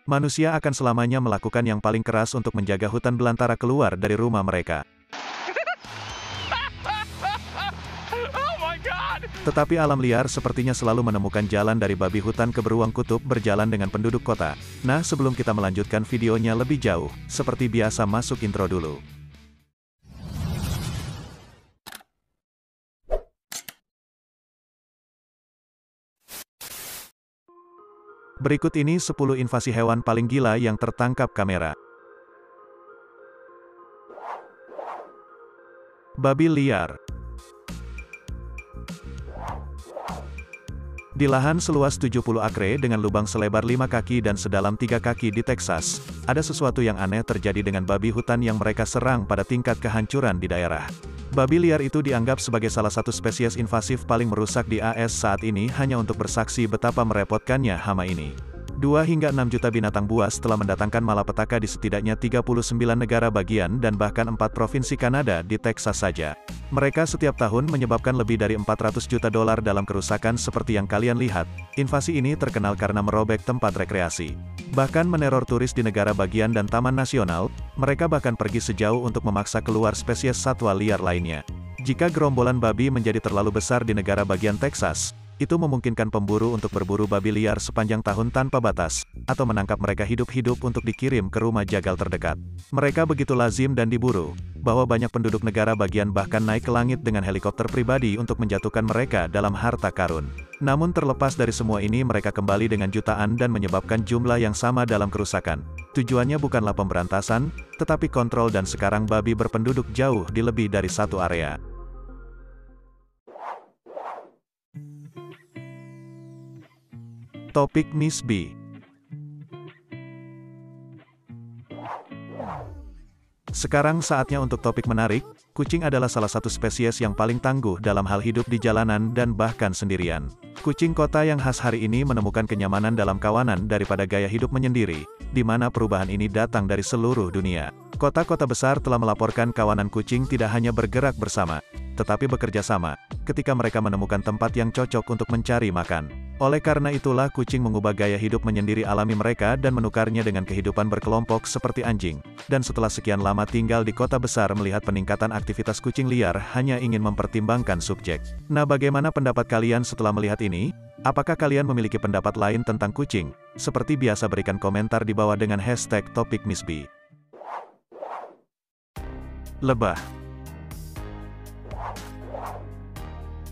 Manusia akan selamanya melakukan yang paling keras untuk menjaga hutan belantara keluar dari rumah mereka. Tetapi alam liar sepertinya selalu menemukan jalan dari babi hutan ke beruang kutub berjalan dengan penduduk kota. Nah, sebelum kita melanjutkan videonya lebih jauh, seperti biasa masuk intro dulu. Berikut ini 10 invasi hewan paling gila yang tertangkap kamera. Babi liar. Di lahan seluas 70 akre dengan lubang selebar 5 kaki dan sedalam 3 kaki di Texas, ada sesuatu yang aneh terjadi dengan babi hutan yang mereka serang pada tingkat kehancuran di daerah. Babi liar itu dianggap sebagai salah satu spesies invasif paling merusak di AS saat ini hanya untuk bersaksi betapa merepotkannya hama ini. 2 hingga 6 juta binatang buas telah mendatangkan malapetaka di setidaknya 39 negara bagian dan bahkan 4 provinsi Kanada di Texas saja. Mereka setiap tahun menyebabkan lebih dari $400 juta dalam kerusakan seperti yang kalian lihat. Invasi ini terkenal karena merobek tempat rekreasi. Bahkan meneror turis di negara bagian dan taman nasional, mereka bahkan pergi sejauh untuk memaksa keluar spesies satwa liar lainnya. Jika gerombolan babi menjadi terlalu besar di negara bagian Texas, itu memungkinkan pemburu untuk berburu babi liar sepanjang tahun tanpa batas, atau menangkap mereka hidup-hidup untuk dikirim ke rumah jagal terdekat. Mereka begitu lazim dan diburu, bahwa banyak penduduk negara bagian bahkan naik ke langit dengan helikopter pribadi untuk menjatuhkan mereka dalam harta karun. Namun terlepas dari semua ini mereka kembali dengan jutaan dan menyebabkan jumlah yang sama dalam kerusakan. Tujuannya bukanlah pemberantasan, tetapi kontrol dan sekarang babi berpenduduk jauh di lebih dari satu area. Topik Miss B. Sekarang saatnya untuk topik menarik. Kucing adalah salah satu spesies yang paling tangguh dalam hal hidup di jalanan dan bahkan sendirian. Kucing kota yang khas hari ini menemukan kenyamanan dalam kawanan daripada gaya hidup menyendiri, di mana perubahan ini datang dari seluruh dunia. Kota-kota besar telah melaporkan kawanan kucing tidak hanya bergerak bersama, tetapi bekerja sama, ketika mereka menemukan tempat yang cocok untuk mencari makan. Oleh karena itulah kucing mengubah gaya hidup menyendiri alami mereka dan menukarnya dengan kehidupan berkelompok seperti anjing. Dan setelah sekian lama tinggal di kota besar melihat peningkatan aktivitas kucing liar hanya ingin mempertimbangkan subjek. Nah, bagaimana pendapat kalian setelah melihat ini? Apakah kalian memiliki pendapat lain tentang kucing? Seperti biasa berikan komentar di bawah dengan hashtag topik Miss B. Lebah.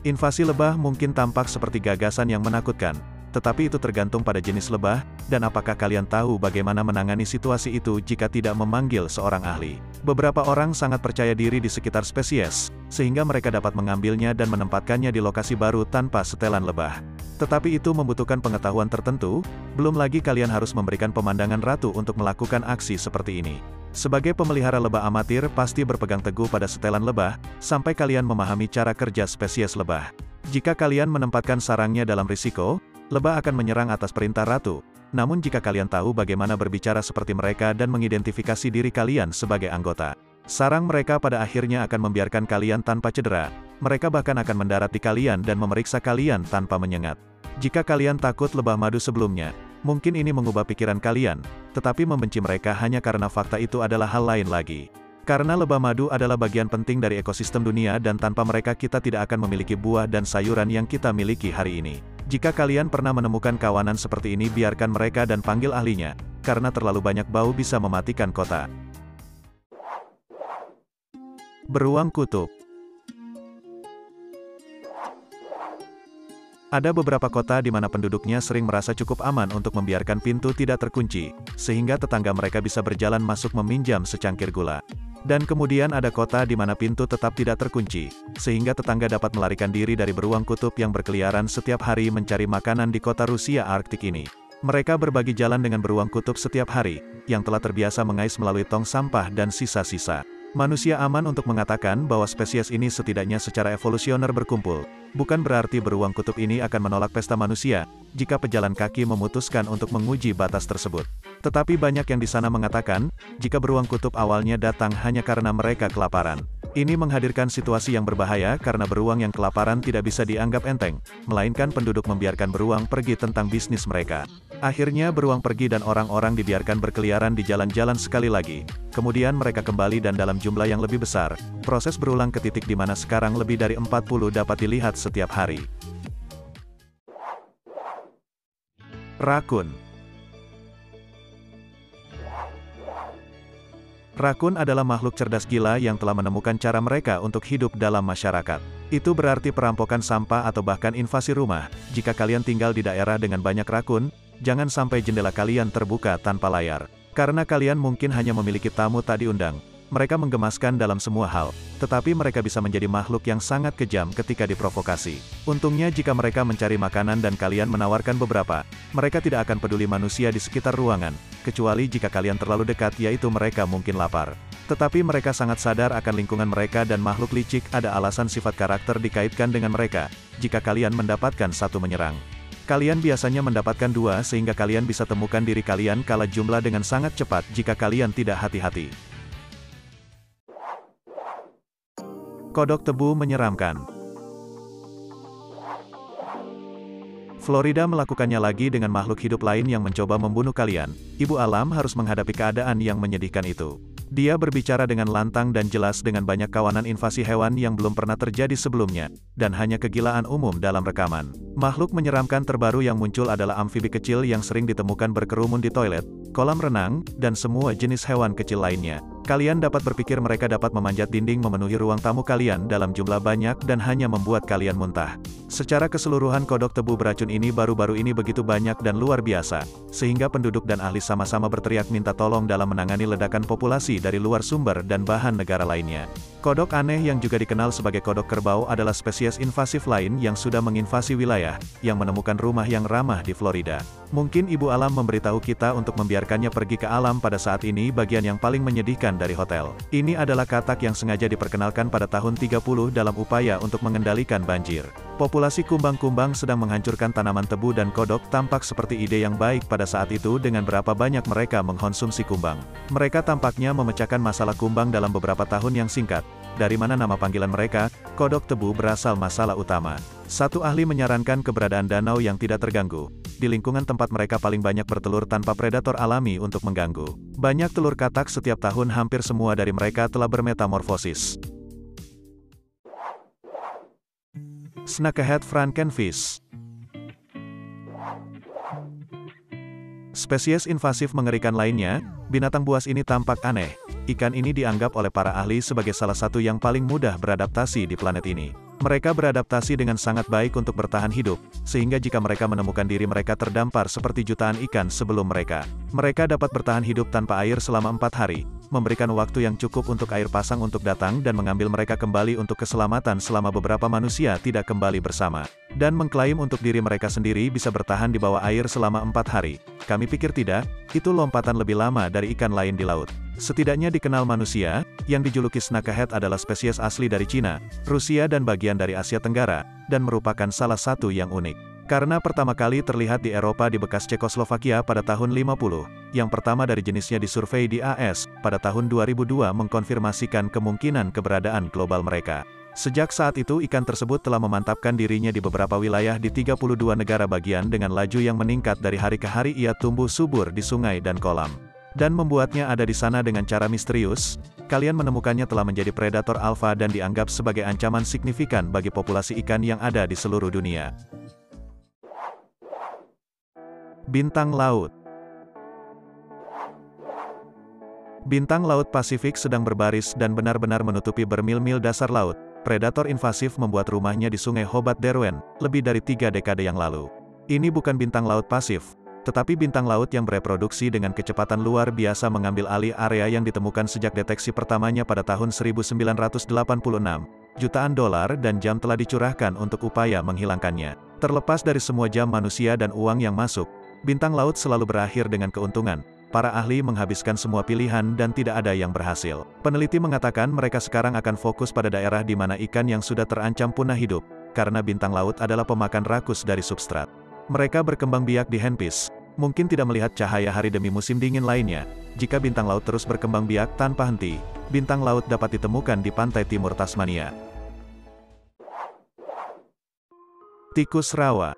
Invasi lebah mungkin tampak seperti gagasan yang menakutkan, tetapi itu tergantung pada jenis lebah, dan apakah kalian tahu bagaimana menangani situasi itu jika tidak memanggil seorang ahli. Beberapa orang sangat percaya diri di sekitar spesies, sehingga mereka dapat mengambilnya dan menempatkannya di lokasi baru tanpa setelan lebah. Tetapi itu membutuhkan pengetahuan tertentu, belum lagi kalian harus memberikan pemandangan ratu untuk melakukan aksi seperti ini. Sebagai pemelihara lebah amatir pasti berpegang teguh pada setelan lebah, sampai kalian memahami cara kerja spesies lebah. Jika kalian menempatkan sarangnya dalam risiko, lebah akan menyerang atas perintah ratu. Namun jika kalian tahu bagaimana berbicara seperti mereka dan mengidentifikasi diri kalian sebagai anggota, sarang mereka pada akhirnya akan membiarkan kalian tanpa cedera. Mereka bahkan akan mendarat di kalian dan memeriksa kalian tanpa menyengat. Jika kalian takut lebah madu sebelumnya, mungkin ini mengubah pikiran kalian, tetapi membenci mereka hanya karena fakta itu adalah hal lain lagi. Karena lebah madu adalah bagian penting dari ekosistem dunia dan tanpa mereka kita tidak akan memiliki buah dan sayuran yang kita miliki hari ini. Jika kalian pernah menemukan kawanan seperti ini biarkan mereka dan panggil ahlinya, karena terlalu banyak bau bisa mematikan kota. Beruang kutub. Ada beberapa kota di mana penduduknya sering merasa cukup aman untuk membiarkan pintu tidak terkunci, sehingga tetangga mereka bisa berjalan masuk meminjam secangkir gula. Dan kemudian ada kota di mana pintu tetap tidak terkunci, sehingga tetangga dapat melarikan diri dari beruang kutub yang berkeliaran setiap hari mencari makanan di kota Rusia Arktik ini. Mereka berbagi jalan dengan beruang kutub setiap hari, yang telah terbiasa mengais melalui tong sampah dan sisa-sisa. Manusia aman untuk mengatakan bahwa spesies ini setidaknya secara evolusioner berkumpul. Bukan berarti beruang kutub ini akan menolak pesta manusia, jika pejalan kaki memutuskan untuk menguji batas tersebut. Tetapi banyak yang di sana mengatakan, jika beruang kutub awalnya datang hanya karena mereka kelaparan. Ini menghadirkan situasi yang berbahaya karena beruang yang kelaparan tidak bisa dianggap enteng, melainkan penduduk membiarkan beruang pergi tentang bisnis mereka. Akhirnya beruang pergi dan orang-orang dibiarkan berkeliaran di jalan-jalan sekali lagi. Kemudian mereka kembali dan dalam jumlah yang lebih besar. Proses berulang ke titik di mana sekarang lebih dari 40 dapat dilihat setiap hari. Rakun. Rakun adalah makhluk cerdas gila yang telah menemukan cara mereka untuk hidup dalam masyarakat. Itu berarti perampokan sampah atau bahkan invasi rumah. Jika kalian tinggal di daerah dengan banyak rakun, jangan sampai jendela kalian terbuka tanpa layar. Karena kalian mungkin hanya memiliki tamu tak diundang. Mereka menggemaskan dalam semua hal, tetapi mereka bisa menjadi makhluk yang sangat kejam ketika diprovokasi. Untungnya jika mereka mencari makanan dan kalian menawarkan beberapa, mereka tidak akan peduli manusia di sekitar ruangan, kecuali jika kalian terlalu dekat yaitu mereka mungkin lapar. Tetapi mereka sangat sadar akan lingkungan mereka dan makhluk licik ada alasan sifat karakter dikaitkan dengan mereka. Jika kalian mendapatkan satu menyerang, kalian biasanya mendapatkan dua sehingga kalian bisa temukan diri kalian kalah jumlah dengan sangat cepat jika kalian tidak hati-hati. Kodok tebu menyeramkan. Florida melakukannya lagi dengan makhluk hidup lain yang mencoba membunuh kalian. Ibu alam harus menghadapi keadaan yang menyedihkan itu. Dia berbicara dengan lantang dan jelas dengan banyak kawanan invasi hewan yang belum pernah terjadi sebelumnya, dan hanya kegilaan umum dalam rekaman. Makhluk menyeramkan terbaru yang muncul adalah amfibi kecil yang sering ditemukan berkerumun di toilet, kolam renang, dan semua jenis hewan kecil lainnya. Kalian dapat berpikir mereka dapat memanjat dinding memenuhi ruang tamu kalian dalam jumlah banyak dan hanya membuat kalian muntah. Secara keseluruhan kodok tebu beracun ini baru-baru ini begitu banyak dan luar biasa, sehingga penduduk dan ahli sama-sama berteriak minta tolong dalam menangani ledakan populasi dari luar sumber dan bahan negara lainnya. Kodok aneh yang juga dikenal sebagai kodok kerbau adalah spesies invasif lain yang sudah menginvasi wilayah, yang menemukan rumah yang ramah di Florida. Mungkin ibu alam memberitahu kita untuk membiarkannya pergi ke alam pada saat ini bagian yang paling menyedihkan dari hotel. Ini adalah katak yang sengaja diperkenalkan pada tahun 30 dalam upaya untuk mengendalikan banjir. Populasi kumbang-kumbang sedang menghancurkan tanaman tebu dan kodok tampak seperti ide yang baik pada saat itu dengan berapa banyak mereka mengkonsumsi kumbang. Mereka tampaknya memecahkan masalah kumbang dalam beberapa tahun yang singkat. Dari mana nama panggilan mereka, kodok tebu berasal masalah utama. Satu ahli menyarankan keberadaan danau yang tidak terganggu. Di lingkungan tempat mereka paling banyak bertelur tanpa predator alami untuk mengganggu. Banyak telur katak setiap tahun hampir semua dari mereka telah bermetamorfosis. Snakehead frankenfish. Spesies invasif mengerikan lainnya, binatang buas ini tampak aneh. Ikan ini dianggap oleh para ahli sebagai salah satu yang paling mudah beradaptasi di planet ini. Mereka beradaptasi dengan sangat baik untuk bertahan hidup, sehingga jika mereka menemukan diri mereka terdampar seperti jutaan ikan sebelum mereka. Mereka dapat bertahan hidup tanpa air selama 4 hari, memberikan waktu yang cukup untuk air pasang untuk datang dan mengambil mereka kembali untuk keselamatan selama beberapa manusia tidak kembali bersama. Dan mengklaim untuk diri mereka sendiri bisa bertahan di bawah air selama 4 hari. Kami pikir tidak, itu lompatan lebih lama dari ikan lain di laut. Setidaknya dikenal manusia, yang dijuluki snakehead adalah spesies asli dari Cina, Rusia dan bagian dari Asia Tenggara, dan merupakan salah satu yang unik. Karena pertama kali terlihat di Eropa di bekas Cekoslovakia pada tahun 50, yang pertama dari jenisnya disurvei di AS, pada tahun 2002 mengkonfirmasikan kemungkinan keberadaan global mereka. Sejak saat itu ikan tersebut telah memantapkan dirinya di beberapa wilayah di 32 negara bagian dengan laju yang meningkat dari hari ke hari ia tumbuh subur di sungai dan kolam. Dan membuatnya ada di sana dengan cara misterius, kalian menemukannya telah menjadi predator alfa dan dianggap sebagai ancaman signifikan bagi populasi ikan yang ada di seluruh dunia. Bintang laut. Bintang laut Pasifik sedang berbaris dan benar-benar menutupi bermil-mil dasar laut. Predator invasif membuat rumahnya di Sungai Hobart Derwent, lebih dari 3 dekade yang lalu. Ini bukan bintang laut pasif, tetapi bintang laut yang bereproduksi dengan kecepatan luar biasa mengambil alih area yang ditemukan sejak deteksi pertamanya pada tahun 1986. Jutaan dolar dan jam telah dicurahkan untuk upaya menghilangkannya. Terlepas dari semua jam manusia dan uang yang masuk, bintang laut selalu berakhir dengan keuntungan. Para ahli menghabiskan semua pilihan dan tidak ada yang berhasil. Peneliti mengatakan mereka sekarang akan fokus pada daerah di mana ikan yang sudah terancam punah hidup, karena bintang laut adalah pemakan rakus dari substrat. Mereka berkembang biak di Henpis, Mungkin tidak melihat cahaya hari demi musim dingin lainnya. Jika bintang laut terus berkembang biak tanpa henti, bintang laut dapat ditemukan di pantai timur Tasmania. Tikus rawa.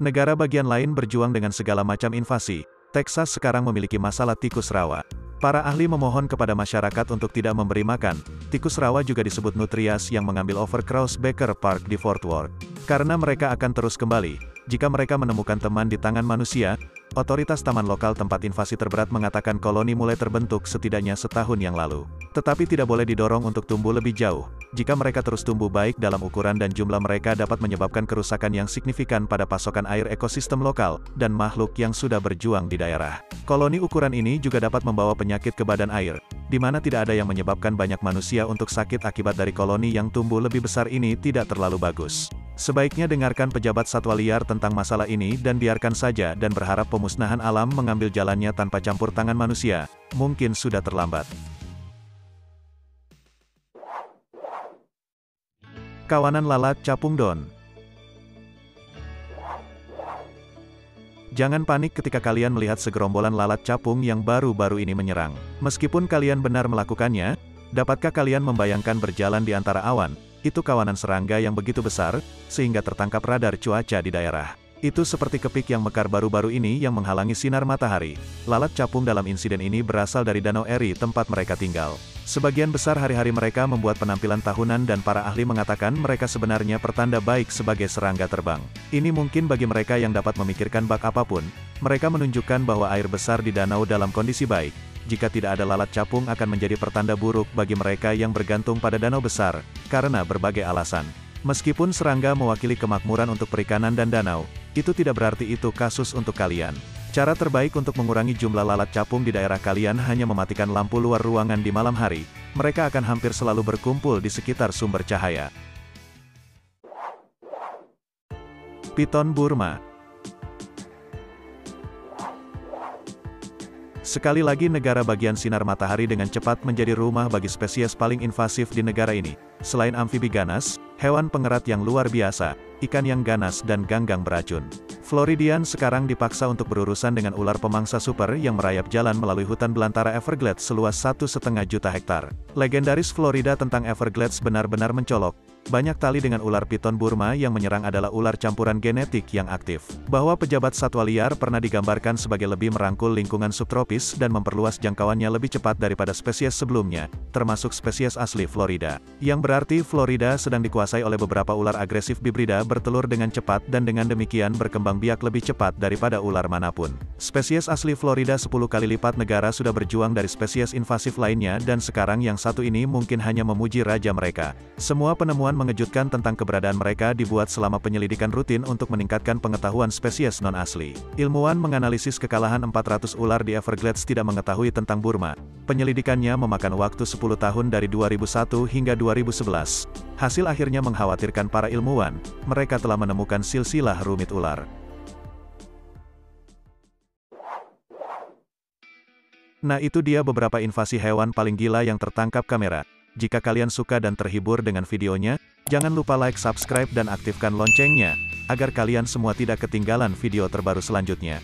Negara bagian lain berjuang dengan segala macam invasi. Texas sekarang memiliki masalah tikus rawa. Para ahli memohon kepada masyarakat untuk tidak memberi makan. Tikus rawa juga disebut nutrias yang mengambil over Krause Becker Park di Fort Worth. Karena mereka akan terus kembali, jika mereka menemukan teman di tangan manusia. Otoritas taman lokal tempat invasi terberat mengatakan koloni mulai terbentuk setidaknya setahun yang lalu. Tetapi tidak boleh didorong untuk tumbuh lebih jauh. Jika mereka terus tumbuh baik dalam ukuran dan jumlah mereka dapat menyebabkan kerusakan yang signifikan pada pasokan air ekosistem lokal, dan makhluk yang sudah berjuang di daerah. Koloni ukuran ini juga dapat membawa penyakit ke badan air, di mana tidak ada yang menyebabkan banyak manusia untuk sakit akibat dari koloni yang tumbuh lebih besar ini tidak terlalu bagus. Sebaiknya dengarkan pejabat satwa liar tentang masalah ini dan biarkan saja dan berharap pemusnahan alam mengambil jalannya tanpa campur tangan manusia, mungkin sudah terlambat. Kawanan lalat capung Don. Jangan panik ketika kalian melihat segerombolan lalat capung yang baru-baru ini menyerang. Meskipun kalian benar melakukannya, dapatkah kalian membayangkan berjalan di antara awan? Itu kawanan serangga yang begitu besar, sehingga tertangkap radar cuaca di daerah. Itu seperti kepik yang mekar baru-baru ini yang menghalangi sinar matahari. Lalat capung dalam insiden ini berasal dari Danau Erie tempat mereka tinggal. Sebagian besar hari-hari mereka membuat penampilan tahunan dan para ahli mengatakan mereka sebenarnya pertanda baik sebagai serangga terbang. Ini mungkin bagi mereka yang dapat memikirkan bak apapun. Mereka menunjukkan bahwa air besar di danau dalam kondisi baik. Jika tidak ada lalat capung akan menjadi pertanda buruk bagi mereka yang bergantung pada danau besar, karena berbagai alasan. Meskipun serangga mewakili kemakmuran untuk perikanan dan danau, itu tidak berarti itu kasus untuk kalian. Cara terbaik untuk mengurangi jumlah lalat capung di daerah kalian hanya mematikan lampu luar ruangan di malam hari. Mereka akan hampir selalu berkumpul di sekitar sumber cahaya. Piton Burma. Sekali lagi negara bagian sinar matahari dengan cepat menjadi rumah bagi spesies paling invasif di negara ini. Selain amfibi ganas, hewan pengerat yang luar biasa, ikan yang ganas dan ganggang beracun. Floridian sekarang dipaksa untuk berurusan dengan ular pemangsa super yang merayap jalan melalui hutan belantara Everglades seluas 1,5 juta hektar. Legendaris Florida tentang Everglades benar-benar mencolok. Banyak tali dengan ular piton Burma yang menyerang adalah ular campuran genetik yang aktif. Bahwa pejabat satwa liar pernah digambarkan sebagai lebih merangkul lingkungan subtropis dan memperluas jangkauannya lebih cepat daripada spesies sebelumnya, termasuk spesies asli Florida. Yang berarti Florida sedang dikuasai oleh beberapa ular agresif bibrida bertelur dengan cepat dan dengan demikian berkembang biak lebih cepat daripada ular manapun. Spesies asli Florida 10 kali lipat negara sudah berjuang dari spesies invasif lainnya dan sekarang yang satu ini mungkin hanya memuji raja mereka. Semua penemuan mengejutkan tentang keberadaan mereka dibuat selama penyelidikan rutin untuk meningkatkan pengetahuan spesies non-asli. Ilmuwan menganalisis kekalahan 400 ular di Everglades tidak mengetahui tentang Burma. Penyelidikannya memakan waktu 10 tahun dari 2001 hingga 2011. Hasil akhirnya mengkhawatirkan para ilmuwan, mereka telah menemukan silsilah rumit ular. Nah itu dia beberapa invasi hewan paling gila yang tertangkap kamera. Jika kalian suka dan terhibur dengan videonya, jangan lupa like, subscribe dan aktifkan loncengnya, agar kalian semua tidak ketinggalan video terbaru selanjutnya.